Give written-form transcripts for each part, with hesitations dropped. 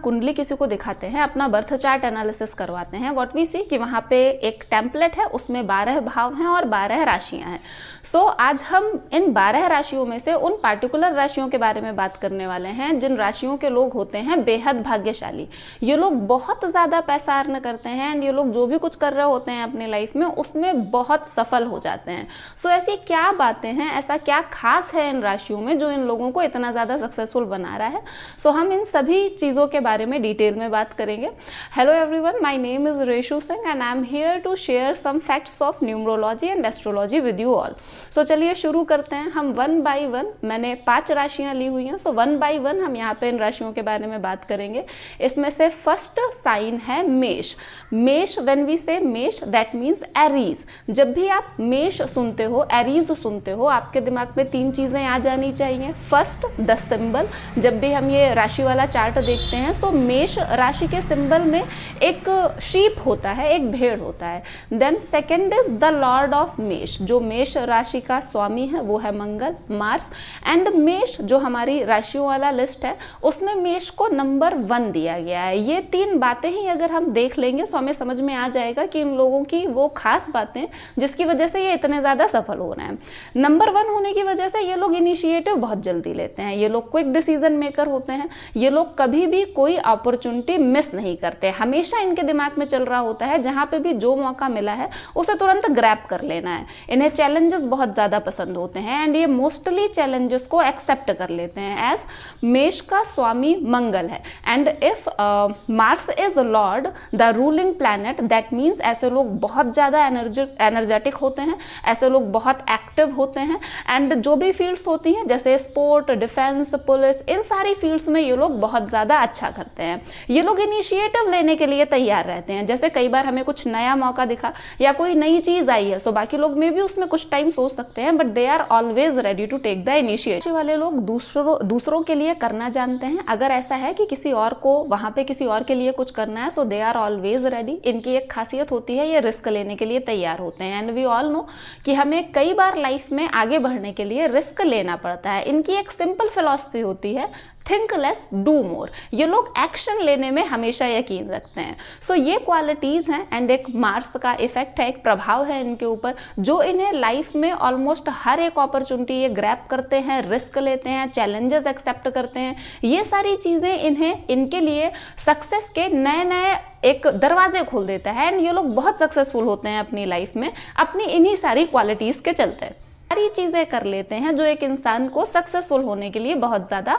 कुंडली किसी को दिखाते हैं, अपना बर्थ चार्ट एनालिसिस करवाते हैं, व्हाट वी सी कि वहाँ पे एक टेम्पलेट है, उसमें 12 भाव हैं और 12 राशियाँ हैं। सो आज हम इन 12 राशियों में से उन पार्टिकुलर राशियों के बारे में बात करने वाले हैं जिन राशियों के लोग होते हैं बेहद भाग्यशाली। ये लोग बहुत ज़्यादा पैसा अर्न करते हैं एंड ये लोग जो भी कुछ कर रहे होते हैं अपनी लाइफ में उसमें बहुत सफल हो जाते हैं। सो ऐसी क्या बातें हैं, ऐसा क्या खास है इन राशियों में जो इन लोगों को इतना ज़्यादा सक्सेसफुल बना रहा है। सो हम इन सभी चीज़ों के बारे में डिटेल में बात करेंगे। Hello everyone, my name is Reshu Singh and I am here to share some facts of numerology and astrology with you all. So चलिए शुरू करते हैं। हम 1 बाय 1, मैंने 5 राशियाँ ली हुई हैं, सो 1 बाय 1 हम यहाँ पे इन राशियों के बारे में बात करेंगे। इसमें से फर्स्ट साइन है मेष। मेष, व्हेन वी से मेष दैट मीन्स एरीज। जब भी आप मेष सुनते हो, एरीज सुनते हो, आपके दिमाग में 3 चीज़ें आ जानी चाहिए। First, the symbol. जब भी हम ये राशि वाला चार्ट देखते हैं तो मेष राशि के सिंबल में एक शीप होता है, एक भेड़ होता है। Then second is the lord of Mesh. जो मेष राशि का स्वामी है वो है मंगल, मार्स। एंड मेष जो हमारी राशियों वाला लिस्ट है उसमें मेष को नंबर 1 दिया गया है। ये 3 बातें ही अगर हम देख लेंगे तो हमें समझ में आ जाएगा कि इन लोगों की वो खास बातें जिसकी वजह से ये इतने ज़्यादा सफल हो रहे हैं। नंबर 1 होने की वजह से ये लोग इनिशिएटिव बहुत जल्दी लेते हैं, ये लोग क्विक डिसीजन मेकर होते हैं, ये लोग कभी भी कोई अपॉर्चुनिटी मिस नहीं करते। हमेशा इनके दिमाग में चल रहा होता है जहाँ पे भी जो मौका मिला है उसे तुरंत ग्रैब कर लेना है। इन्हें चैलेंजेस बहुत ज़्यादा पसंद होते हैं एंड ये मोस्टली चैलेंजेस को एक्सेप्ट कर लेते हैं। एज मेष का स्वामी मंगल है and if Mars is Lord the ruling planet, that means ऐसे लोग बहुत ज़्यादा एनर्जेटिक होते हैं, ऐसे लोग बहुत एक्टिव होते हैं एंड जो भी फील्ड्स होती हैं जैसे स्पोर्ट, डिफेंस, पुलिस, इन सारी फील्ड्स में ये लोग बहुत ज़्यादा अच्छा करते हैं। ये लोग इनिशिएटिव लेने के लिए तैयार रहते हैं। जैसे कई बार हमें कुछ नया मौका दिखा या कोई नई चीज़ आई है तो बाकी लोग में भी उसमें कुछ टाइम सोच सकते हैं, but they are always ready to take the initiative. वाले लोग दूसरों के लिए करना जानते हैं। अगर ऐसा है कि किसी और को वहाँ पे किसी और के लिए कुछ करना है सो दे आर ऑलवेज रेडी। इनकी एक खासियत होती है, ये रिस्क लेने के लिए तैयार होते हैं एंड वी ऑल नो कि हमें कई बार लाइफ में आगे बढ़ने के लिए रिस्क लेना पड़ता है। इनकी एक सिंपल फिलॉसफी होती है, थिंक लेस डू मोर। ये लोग एक्शन लेने में हमेशा यकीन रखते हैं। सो ये क्वालिटीज़ हैं एंड एक मार्स का इफेक्ट है, एक प्रभाव है इनके ऊपर जो इन्हें लाइफ में ऑलमोस्ट हर एक अपॉर्चुनिटी ये ग्रैब करते हैं, रिस्क लेते हैं, चैलेंजेस एक्सेप्ट करते हैं। ये सारी चीज़ें इन्हें इनके लिए सक्सेस के नए नए एक दरवाजे खोल देता है एंड ये लोग बहुत सक्सेसफुल होते हैं अपनी लाइफ में अपनी इन्हीं सारी क्वालिटीज़ के चलते। सारी चीज़ें कर लेते हैं जो एक इंसान को सक्सेसफुल होने के लिए बहुत ज़्यादा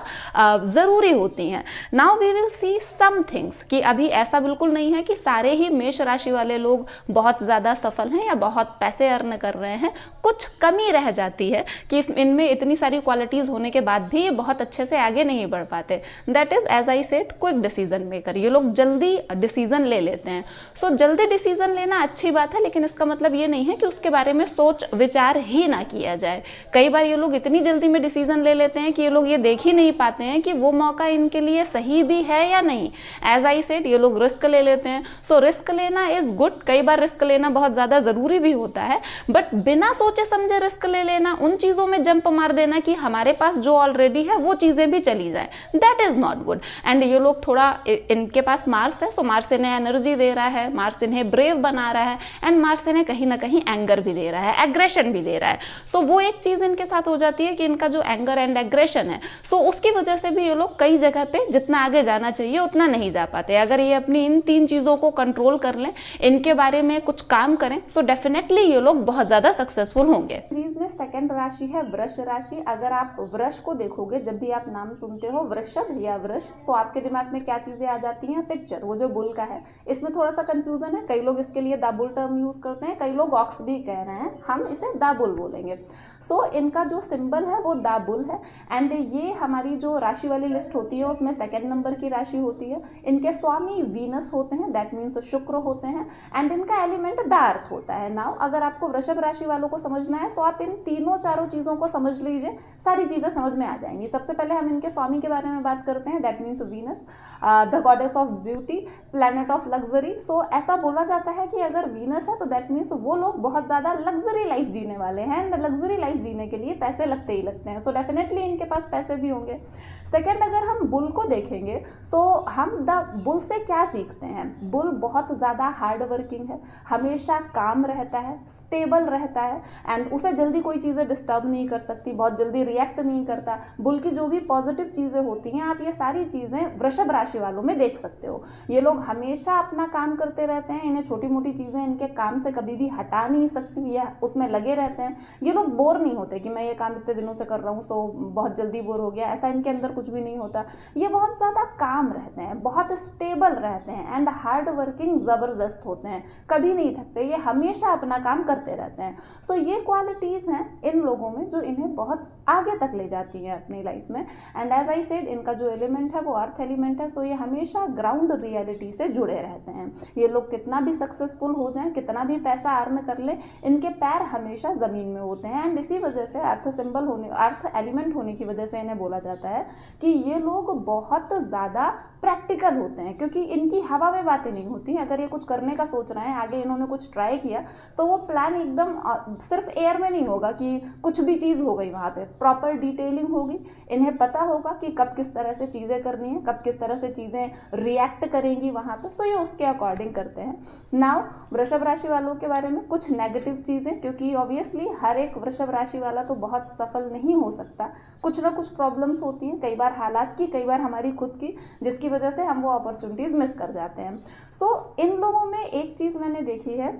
ज़रूरी होती हैं। Now we will see some things कि अभी ऐसा बिल्कुल नहीं है कि सारे ही मेष राशि वाले लोग बहुत ज़्यादा सफल हैं या बहुत पैसे अर्न कर रहे हैं। कुछ कमी रह जाती है कि इनमें इतनी सारी क्वालिटीज़ होने के बाद भी ये बहुत अच्छे से आगे नहीं बढ़ पाते। That is as I said quick decision maker. ये लोग जल्दी डिसीजन ले लेते हैं। सो जल्दी डिसीजन लेना अच्छी बात है, लेकिन इसका मतलब ये नहीं है कि उसके बारे में सोच विचार ही ना किया जाए। कई बार ये लोग इतनी जल्दी में डिसीजन ले लेते हैं कि ये लोग ये देख ही नहीं पाते हैं कि वो मौका इनके लिए सही भी है या नहीं। एज आई सेड ये लोग रिस्क ले लेते हैं। सो रिस्क लेना इज गुड। कई बार रिस्क लेना बहुत ज़्यादा ज़रूरी भी होता है, बट बिना सोचे समझे रिस्क ले लेना, उन चीज़ों में जंप मार देना कि हमारे पास जो ऑलरेडी है वो चीज़ें भी चली जाए, that is not good. And ये लोग थोड़ा, इनके पास मार्स है, सो मार्स इन्हें एनर्जी दे रहा है, मार्स इन्हें ब्रेव बना रहा है एंड मार्स इन्हें कहीं ना कहीं एंगर भी दे रहा है, एग्रेशन भी दे रहा है। सो वो एक चीज़ इनके साथ हो जाती है कि इनका जो एंगर एंड एग्रेशन है सो उसकी वजह से भी ये लोग कई जगह पे जितना आगे जाना चाहिए उतना नहीं जा पाते। अगर ये अपनी इन 3 चीज़ों को कंट्रोल कर लें, इनके बारे में कुछ काम करें, सो डेफिनेटली ये लोग बहुत ज़्यादा सक्सेसफुल होंगे। सीरीज में सेकंड राशि है वृष राशि। अगर आप वृष को देखोगे, जब भी आप नाम सुनते हो वृषभ या वृष, तो आपके दिमाग में क्या चीज़ें आ जाती हैं? पिक्चर, वो जो बुल का है। इसमें थोड़ा सा कंफ्यूजन है, कई लोग इसके लिए दाबुल टर्म यूज करते हैं, कई लोग ऑक्स भी कह रहे हैं, हम इसे दाबुल बोलेंगे। सो इनका जो सिंबल है वो दाबुल है एंड ये हमारी जो राशि वाली लिस्ट होती है उसमें सेकंड नंबर की राशि होती है। इनके स्वामी वीनस होते हैं, दैट मीन्स शुक्र होते हैं एंड इनका एलिमेंट द अर्थ होता है। नाउ अगर आपको वृषभ राशि वालों को समझना है तो आप इन तीनों चारों चीज़ों को समझ लीजिए, सारी चीज़ें समझ में आ जाएंगी। सबसे पहले हम इनके स्वामी के बारे में बात करते हैं, that means Venus, the goddess of beauty, planet of luxury. So ऐसा बोला जाता है कि अगर वीनस है तो दैट मीन्स वो लोग बहुत ज़्यादा लग्जरी लाइफ जीने वाले हैं एंड लग्जरी लाइफ जीने के लिए पैसे लगते ही लगते हैं, सो डेफिनेटली इनके पास पैसे भी होंगे। सेकेंड, अगर हम बुल को देखेंगे तो हम द बुल से क्या सीखते हैं? बुल बहुत ज़्यादा हार्ड वर्किंग है, हमेशा काम रहता है, स्टेबल रहता है, एंड उसे जल्दी कोई चीज़ें डिस्टर्ब नहीं कर सकती, बहुत जल्दी रिएक्ट नहीं करता। बुल की जो भी पॉजिटिव चीज़ें होती हैं, आप ये सारी चीज़ें वृषभ राशि वालों में देख सकते हो। ये लोग हमेशा अपना काम करते रहते हैं, इन्हें छोटी मोटी चीज़ें इनके काम से कभी भी हटा नहीं सकती, ये उसमें लगे रहते हैं। ये लोग बोर नहीं होते कि मैं ये काम इतने दिनों से कर रहा हूँ सो बहुत जल्दी बोर हो गया, ऐसा इनके अंदर कुछ भी नहीं होता। ये बहुत ज़्यादा काम रहते हैं, बहुत स्टेबल रहते हैं, एंड हार्ड वर्किंग ज़बरदस्त होते हैं, कभी नहीं थकते, ये हमेशा अपना काम करते रहते हैं। सो ये क्वालिटीज़ हैं इन लोगों में जो इन्हें बहुत आगे तक ले जाती हैं अपनी लाइफ में। एंड एज आई सेड, इनका जो एलिमेंट है वो अर्थ एलिमेंट है, सो ये हमेशा ग्राउंड रियलिटी से जुड़े रहते हैं। ये लोग कितना भी सक्सेसफुल हो जाएं, कितना भी पैसा अर्न कर ले, इनके पैर हमेशा ज़मीन में होते हैं। एंड इसी वजह से अर्थ सिंबल होने, अर्थ एलिमेंट होने की वजह से इन्हें बोला जाता है कि ये लोग बहुत ज़्यादा प्रैक्टिकल होते हैं, क्योंकि इनकी हवा में बातें नहीं होती। अगर ये कुछ करने का सोच रहे हैं, आगे इन्होंने कुछ ट्राई किया, तो वो प्लान एकदम सिर्फ एयर में नहीं होगा कि कुछ भी चीज़ हो गई, वहाँ पे प्रॉपर डिटेलिंग होगी। इन्हें पता होगा कि कब किस तरह से चीज़ें करनी है, कब किस तरह से चीज़ें रिएक्ट करेंगी वहाँ पे, सो ये उसके अकॉर्डिंग करते हैं। नाउ वृषभ राशि वालों के बारे में कुछ नेगेटिव चीज़ें, क्योंकि ऑब्वियसली हर एक वृषभ राशि वाला तो बहुत सफल नहीं हो सकता, कुछ ना कुछ प्रॉब्लम्स होती हैं, कई बार हालात की, कई बार हमारी खुद की, जिसकी वजह से हम वो अपॉर्चुनिटीज़ मिस कर जाते हैं। सो इन लोगों में एक चीज़ मैंने देखी है,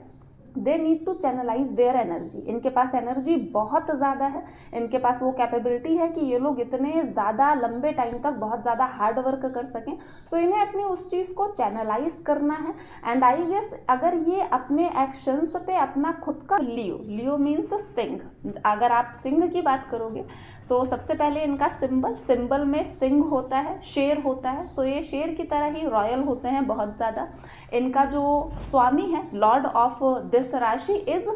they need to channelise their energy. इनके पास एनर्जी बहुत ज़्यादा है, इनके पास वो कैपेबिलिटी है कि ये लोग इतने ज़्यादा लंबे टाइम तक बहुत ज़्यादा हार्ड वर्क कर सकें। सो इन्हें अपनी उस चीज़ को चैनलाइज करना है। एंड आई गेस अगर ये अपने एक्शंस पे अपना खुद का लियो मीन्स सिंह, अगर आप सिंह की बात करोगे सो सबसे पहले इनका सिंबल में सिंह होता है, शेर होता है। सो ये शेर की तरह ही रॉयल होते हैं बहुत ज़्यादा। इनका जो स्वामी है, लॉर्ड ऑफ दिस राशि इज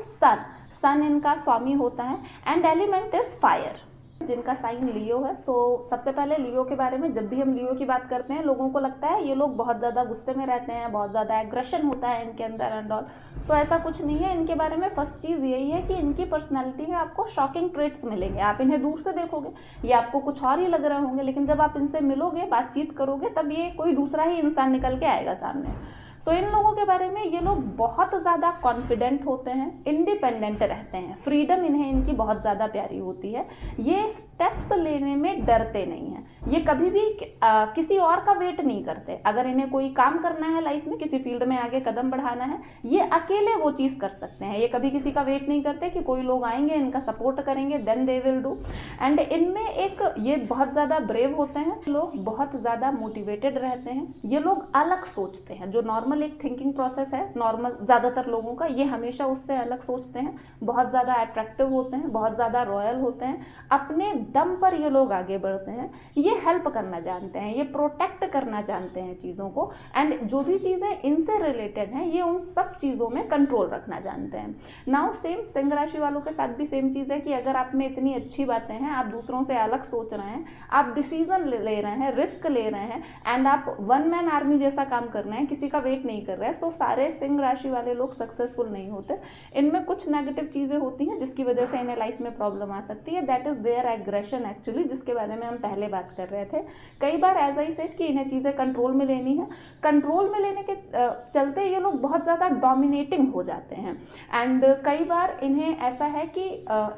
सन इनका स्वामी होता है, एंड एलिमेंट इज फायर, जिनका साइन लियो है। सो सबसे पहले लियो के बारे में, जब भी हम लियो की बात करते हैं, लोगों को लगता है ये लोग बहुत ज़्यादा गुस्से में रहते हैं, बहुत ज़्यादा एग्रेशन होता है इनके अंदर एंड ऑल। सो ऐसा कुछ नहीं है। इनके बारे में फर्स्ट चीज़ यही है कि इनकी पर्सनैलिटी में आपको शॉकिंग ट्रेट्स मिलेंगे। आप इन्हें दूर से देखोगे, ये आपको कुछ और ही लग रहे होंगे, लेकिन जब आप इनसे मिलोगे, बातचीत करोगे, तब ये कोई दूसरा ही इंसान निकल के आएगा सामने। सो इन लोगों के बारे में, ये लोग बहुत ज़्यादा कॉन्फिडेंट होते हैं, इंडिपेंडेंट रहते हैं, फ्रीडम इन्हें इनकी बहुत ज़्यादा प्यारी होती है। ये स्टेप्स लेने में डरते नहीं हैं, ये कभी भी किसी और का वेट नहीं करते। अगर इन्हें कोई काम करना है लाइफ में, किसी फील्ड में आगे कदम बढ़ाना है, ये अकेले वो चीज़ कर सकते हैं। ये कभी किसी का वेट नहीं करते कि कोई लोग आएंगे इनका सपोर्ट करेंगे then they will do. And इनमें एक ये बहुत ज़्यादा ब्रेव होते हैं लोग, बहुत ज़्यादा मोटिवेटेड रहते हैं। ये लोग अलग सोचते हैं, जो नॉर्मल एक थिंकिंग प्रोसेस है नॉर्मल ज़्यादातर लोगों का, ये हमेशा उससे अलग सोचते हैं। बहुत ज़्यादा अट्रैक्टिव होते हैं, बहुत ज़्यादा रॉयल होते हैं, अपने दम पर ये लोग आगे बढ़ते हैं। ये हेल्प करना जानते हैं, ये प्रोटेक्ट करना जानते हैं चीज़ों को, एंड जो भी चीज़ें इनसे रिलेटेड हैं, ये उन सब चीज़ों में कंट्रोल रखना जानते हैं। नाउ सेम सिंह राशि वालों के साथ भी सेम चीज़ है कि अगर आप में इतनी अच्छी बातें हैं, आप दूसरों से अलग सोच रहे हैं, आप डिसीजन ले रहे हैं, रिस्क ले रहे हैं, एंड आप वन मैन आर्मी जैसा काम कर रहे हैं, किसी का वेट नहीं कर रहे हैं, सो सारे सिंह राशि वाले लोग सक्सेसफुल नहीं होते। इनमें कुछ नेगेटिव चीज़ें होती हैं जिसकी वजह से इन्हें लाइफ में प्रॉब्लम आ सकती है। That is their aggression actually, जिसके बारे में हम पहले बात कर रहे थे। कई बार एज आई सेड कि इन्हें चीज़ें कंट्रोल में लेनी है, कंट्रोल में लेने के चलते ये लोग बहुत ज़्यादा डोमिनेटिंग हो जाते हैं। एंड कई बार इन्हें ऐसा है कि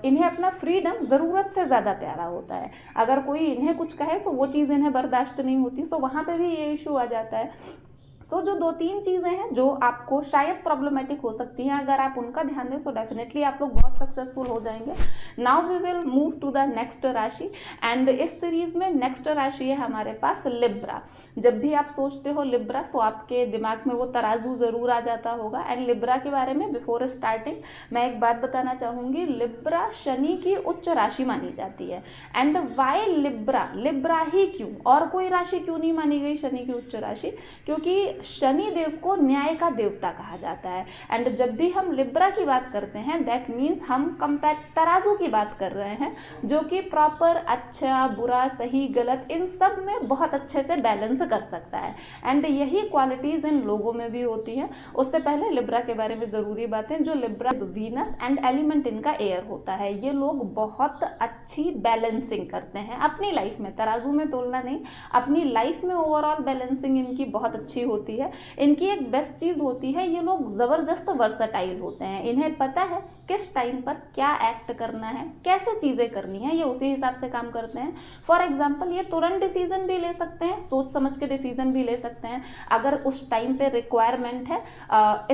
इन्हें अपना फ्रीडम ज़रूरत से ज़्यादा प्यारा होता है। अगर कोई इन्हें कुछ कहे तो वो चीज़ इन्हें बर्दाश्त नहीं होती, तो वहाँ पे भी ये इशू आ जाता है। सो जो 2-3 चीज़ें हैं जो आपको शायद प्रॉब्लमेटिक हो सकती हैं, अगर आप उनका ध्यान दें तो डेफिनेटली आप लोग बहुत सक्सेसफुल हो जाएंगे। Now we will move to the next rashi, and इस सीरीज में नेक्स्ट राशि है हमारे पास लिब्रा। जब भी आप सोचते हो लिब्रा, तो आपके दिमाग में वो तराजू ज़रूर आ जाता होगा। एंड लिब्रा के बारे में बिफोर स्टार्टिंग मैं एक बात बताना चाहूँगी, लिब्रा शनि की उच्च राशि मानी जाती है। एंड वाई लिब्रा, लिब्रा ही क्यों, और कोई राशि क्यों नहीं मानी गई शनि की उच्च राशि? क्योंकि शनि देव को न्याय का देवता कहा जाता है। एंड जब भी हम लिब्रा की बात करते हैं दैट मीन्स हम कंपेयर तराजू की बात कर रहे हैं, जो कि प्रॉपर अच्छा बुरा सही गलत इन सब में बहुत अच्छे से बैलेंस कर सकता है। एंड यही क्वालिटीज इन लोगों में भी होती हैं। उससे पहले लिब्रा के बारे में ज़रूरी बातें, जो लिब्रा वीनस एंड एलिमेंट इनका एयर होता है। ये लोग बहुत अच्छी बैलेंसिंग करते हैं अपनी लाइफ में, तराजू में तोलना नहीं, अपनी लाइफ में ओवरऑल बैलेंसिंग इनकी बहुत अच्छी होती है। इनकी एक बेस्ट चीज़ होती है, ये लोग ज़बरदस्त वर्सटाइल होते हैं। इन्हें पता है किस टाइम पर क्या एक्ट करना है, कैसे चीज़ें करनी है, ये उसी हिसाब से काम करते हैं। फॉर एग्जाम्पल ये तुरंत डिसीजन भी ले सकते हैं, सोच समझ के डिसीजन भी ले सकते हैं। अगर उस टाइम पे रिक्वायरमेंट है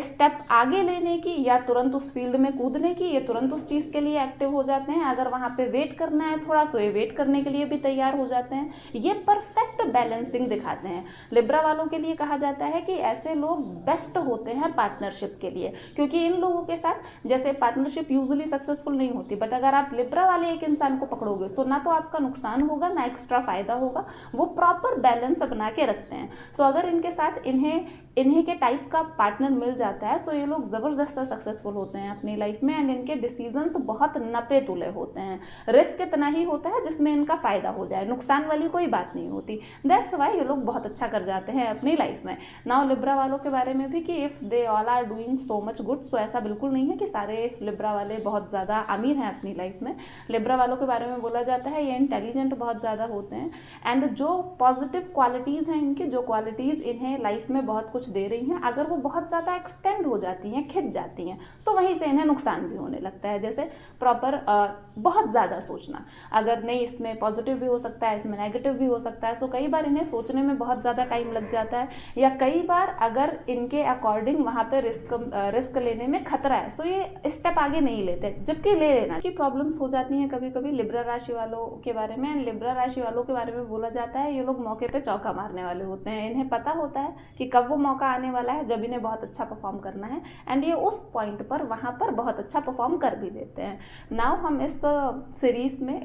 स्टेप आगे लेने की या तुरंत उस फील्ड में कूदने की, ये तुरंत उस चीज़ के लिए एक्टिव हो जाते हैं। अगर वहाँ पे वेट करना है थोड़ा, तो ये वेट करने के लिए भी तैयार हो जाते हैं। ये परफेक्ट बैलेंसिंग दिखाते हैं। लिब्रा वालों के लिए कहा जाता है कि ऐसे लोग बेस्ट होते हैं पार्टनरशिप के लिए, क्योंकि इन लोगों के साथ जैसे पार्टनरशिप यूजुअली सक्सेसफुल नहीं होती, बट अगर आप लिब्रा वाले एक इंसान को पकड़ोगे तो ना तो आपका नुकसान होगा ना एक्स्ट्रा फायदा होगा। वो प्रॉपर बैलेंस बना के रखते हैं। सो अगर इनके साथ इन्हीं के टाइप का पार्टनर मिल जाता है तो ये लोग ज़बरदस्त सक्सेसफुल होते हैं अपनी लाइफ में। एंड इनके डिसीजंस बहुत नपे तुले होते हैं। रिस्क इतना ही होता है जिसमें इनका फ़ायदा हो जाए, नुकसान वाली कोई बात नहीं होती। दैट्स वाई ये लोग बहुत अच्छा कर जाते हैं अपनी लाइफ में। नाउ लिब्रा वालों के बारे में भी कि if they all are doing so much good, so ऐसा बिल्कुल नहीं है कि सारे लिब्रा वाले बहुत ज़्यादा अमीर हैं अपनी लाइफ में। लिब्रा वालों के बारे में बोला जाता है ये इंटेलिजेंट बहुत ज़्यादा होते हैं। एंड जो पॉजिटिव क्वालिटीज़ हैं इनकी, जो क्वालिटीज़ इन्हें लाइफ में बहुत कुछ दे रही हैं, अगर वो बहुत ज़्यादा एक्सटेंड हो जाती हैं, खिंच जाती हैं, तो वहीं से इन्हें नुकसान भी होने लगता है। जैसे प्रॉपर बहुत ज़्यादा सोचना, अगर नहीं इसमें पॉजिटिव भी हो सकता है, इसमें नेगेटिव भी हो सकता है। सो कई बार इन्हें सोचने में बहुत ज़्यादा टाइम लग जाता है, या कई बार अगर इनके अकॉर्डिंग वहाँ पे रिस्क लेने में खतरा है तो ये स्टेप आगे नहीं लेते, जबकि ले लेना की प्रॉब्लम्स हो जाती हैं कभी कभी लिब्रा राशि वालों के बारे में। लिब्रा राशि वालों के बारे में बोला जाता है ये लोग मौके पे चौका मारने वाले होते हैं। इन्हें पता होता है कि कब वो मौका आने वाला है जब इन्हें बहुत अच्छा परफॉर्म करना है, एंड ये उस पॉइंट पर वहाँ पर बहुत अच्छा परफॉर्म कर भी देते हैं। नाउ हम इस सीरीज में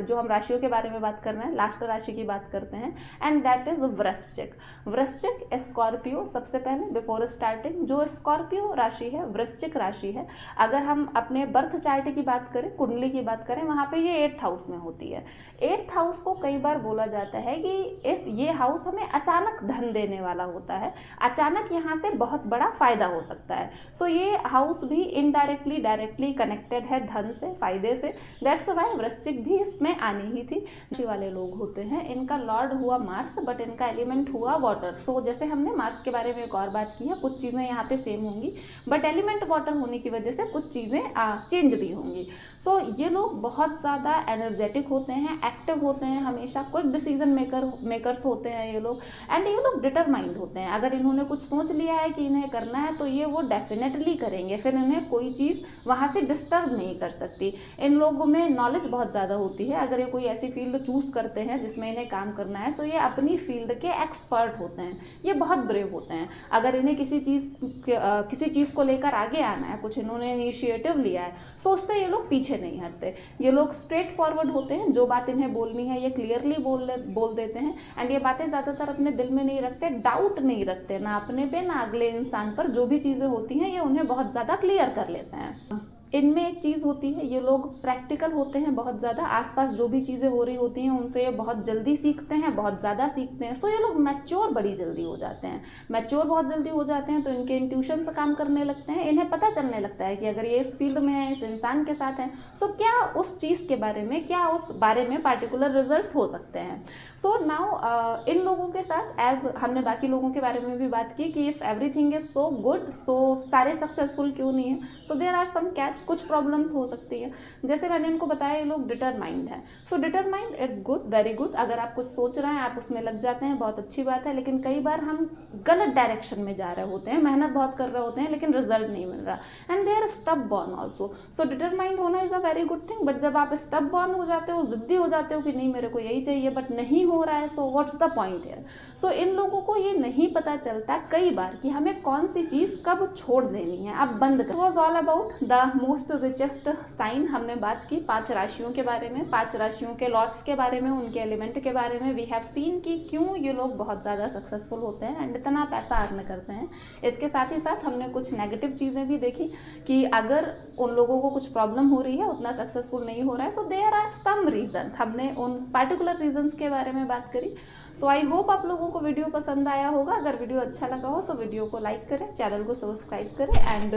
जो हम राशियों के बारे में बात कर रहे हैं, लास्ट राशि की बात करते हैं, एंड दैट इज वृश्चिक। वृश्चिक स्कॉर्पियो, सबसे पहले बिफोर स्टार्टिंग जो स्कॉर्पियो राशि है वृश्चिक राशि है। अगर हम अपने बर्थ चार्ट की बात करें, कुंडली की बात करें, वहाँ पे ये 8th हाउस में होती है। 8th हाउस को कई बार बोला जाता है कि ये हाउस हमें अचानक धन देने वाला होता है, अचानक यहाँ से बहुत बड़ा फायदा हो सकता है। सो ये हाउस भी इनडायरेक्टली डायरेक्टली कनेक्टेड है धन से, फायदे से। दैट्स व्हाई वृश्चिक भी इसमें आनी ही थी। राशि वाले लोग होते हैं, इनका लॉर्ड हुआ मार्स, बट इनका एलिमेंट हुआ वाटर। सो जैसे हमने मार्स के बारे में एक और बात की है, कुछ चीज़ें यहाँ पे सेम होंगी, बट एलिमेंट वाटर होने की वजह से कुछ चीज़ें चेंज भी होंगी। सो ये लोग बहुत ज़्यादा एनर्जेटिक होते हैं, एक्टिव होते हैं, हमेशा क्विक डिसीजन मेकर्स होते हैं ये लोग। एंड ये लोग डिटरमाइंड होते हैं, अगर इन्होंने कुछ सोच लिया है कि इन्हें करना है तो ये वो डेफिनेटली करेंगे, फिर इन्हें कोई चीज़ वहाँ से डिस्टर्ब नहीं कर सकती। इन लोगों में नॉलेज बहुत ज़्यादा होती है। अगर ये कोई ऐसी फील्ड चूज़ करते हैं जिसमें इन्हें काम करना है तो ये अपनी फील्ड के एक्सपर्ट होते हैं। ये बहुत ब्रेव होते हैं। अगर इन्हें किसी चीज़ को लेकर आगे आना है, कुछ इन्होंने इनिशिएटिव लिया है, तो उससे ये लोग पीछे नहीं हटते। ये लोग स्ट्रेट फॉरवर्ड होते हैं, जो बात इन्हें बोलनी है ये क्लियरली बोल देते हैं। एंड ये बातें ज़्यादातर अपने दिल में नहीं रखते, डाउट नहीं रखते ना अपने पे ना अगले इंसान पर। जो भी चीज़ें होती हैं ये उन्हें बहुत ज़्यादा क्लियर कर लेते हैं। इनमें एक चीज़ होती है, ये लोग प्रैक्टिकल होते हैं बहुत ज़्यादा। आसपास जो भी चीज़ें हो रही होती हैं उनसे ये बहुत जल्दी सीखते हैं, बहुत ज़्यादा सीखते हैं। सो ये लोग मैच्योर बड़ी जल्दी हो जाते हैं। मैच्योर बहुत जल्दी हो जाते हैं तो इनके इंट्यूशन से काम करने लगते हैं। इन्हें पता चलने लगता है कि अगर ये इस फील्ड में है, इस इंसान के साथ हैं, सो क्या उस चीज़ के बारे में, क्या उस बारे में पार्टिकुलर रिजल्ट्स हो सकते हैं। सो नाउ इन लोगों के साथ, एज हमने बाकी लोगों के बारे में भी बात की कि if everything is so good, so सारे सक्सेसफुल क्यों नहीं है। So there are some catch, कुछ प्रॉब्लम्स हो सकती है। जैसे मैंने इनको बताया ये लोग डिटरमाइंड है। So determined it's good, very good. अगर आप कुछ सोच रहे हैं, आप उसमें लग जाते हैं, बहुत अच्छी बात है। लेकिन कई बार हम गलत डायरेक्शन में जा रहे होते हैं, मेहनत बहुत कर रहे होते हैं लेकिन रिजल्ट नहीं मिल रहा। And they are stubborn also. So determined होना is a very good thing. But जब आप स्टबबॉर्न हो जाते हो, जिद्दी हो जाते हो कि नहीं मेरे को यही चाहिए, बट नहीं हो रहा है, so what's the point here. So इन लोगों को ये नहीं पता चलता कई बार कि हमें कौन सी चीज़ कब छोड़ देनी है, अब बंद कर। Was all about the most richest sign हमने बात की 5 राशियों के बारे में, 5 राशियों के लॉर्ड्स के बारे में, उनके एलिमेंट के बारे में। वी हैव सीन कि क्यों ये लोग बहुत ज़्यादा सक्सेसफुल होते हैं एंड इतना पैसा अर्न करते हैं। इसके साथ ही साथ हमने कुछ नेगेटिव चीज़ें भी देखी कि अगर उन लोगों को कुछ प्रॉब्लम हो रही है, उतना सक्सेसफुल नहीं हो रहा है, so there are some reasons. हमने उन पार्टिकुलर रीजन्स के बारे में बात करी। सो आई होप आप लोगों को वीडियो पसंद आया होगा। अगर वीडियो अच्छा लगा हो तो वीडियो को लाइक करें, चैनल को सब्सक्राइब करें एंड